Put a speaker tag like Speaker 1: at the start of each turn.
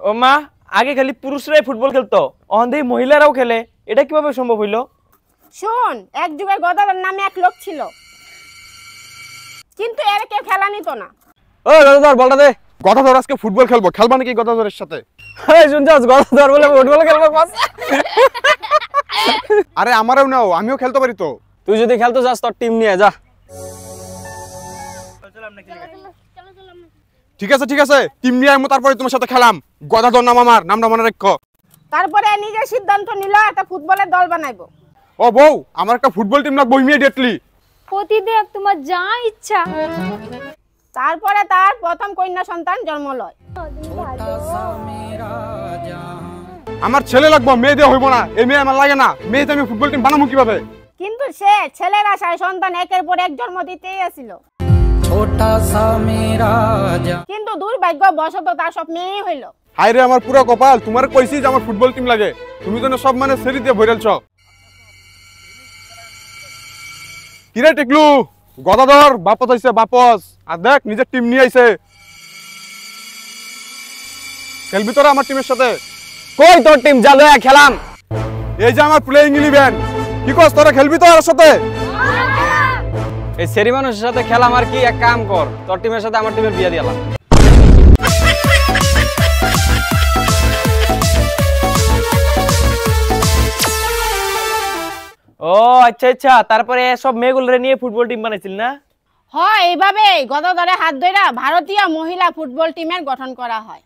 Speaker 1: ও মা, আগে খালি পুরুষরাই ফুটবল খেলতো, অন্ধে মহিলারাও খেলে, এটা কিভাবে সম্ভব হইল?
Speaker 2: শোন, এক যুগে গদাধর নামে এক লোক ছিল, কিন্তু এর কেউ খেলা নিত না।
Speaker 3: ও গদাধর, বলটা দে।
Speaker 4: গদাধর আজকে ফুটবল খেলবো, খেলবা নাকি গদাধরের সাথে?
Speaker 3: এই শুনছস, গদাধর বলে ফুটবল খেলবো?
Speaker 4: আরে আমারও নাও, আমিও খেলতে পারি তো।
Speaker 3: তুই যদি খেলতে চাস তোর টিম নিয়ে যা।
Speaker 4: ঠিক আছে ঠিক আছে, টিম নিয়ে আমি তারপরে তোমার সাথে খেলাম। গদাধর নাম আমার, নামটা মনে রাখো।
Speaker 2: তারপরে নিজে সিদ্ধান্ত নিল একটা ফুটবলের দল বানাইবো।
Speaker 4: ও বউ, আমার একটা ফুটবল টিম লাগবে ইমিডিয়েটলি।
Speaker 5: পতিদেব, তোমার যা ইচ্ছা।
Speaker 2: তারপরে তার প্রথম কন্যা সন্তান জন্ম লয়।
Speaker 4: আমার ছেলে লাগবে, মেয়ে দিয়ে হইব না। এই মেয়ে আমার লাগে না, মেয়েতে আমি ফুটবল টিম বানাবো কিভাবে?
Speaker 2: কিন্তু সে ছেলের আশায় সন্তান একের পর এক জন্ম দিতেই আসিল, কিন্তু দুর্ভাগ্য বশত তার সব মেয়েই হইল।
Speaker 4: হায় রে আমার পুরো কপাল, তোমার কইছি যে আমার ফুটবল টিম লাগে, তুমি তো সব মানে সেরি দিয়ে ভরেলছ। কিরে টিকলু, গদাধর বাপস আইছে বাপস, আর দেখ নিজের টিম নিয়ে আইছে। খেলবি তোরা আমার টিমের সাথে?
Speaker 3: কই তোর টিম, যা লয়া খেলাম।
Speaker 4: এই যে আমার প্লেইং 11, কি কস তোরা খেলবি তো আমার সাথে?
Speaker 3: এই সেরি মানুষের সাথে খেলাম আর কি, এক কাম কর, তোর টিমের সাথে আমার টিমের বিয়ে দিলাম।
Speaker 1: ও আচ্ছা আচ্ছা, তারপরে সব মেয়েগুলোরে নিয়ে ফুটবল টিম বানাইছিল না?
Speaker 2: হয়, এইভাবে গদাধরের হাত ধরে ভারতীয় মহিলা ফুটবল টিমের গঠন করা হয়।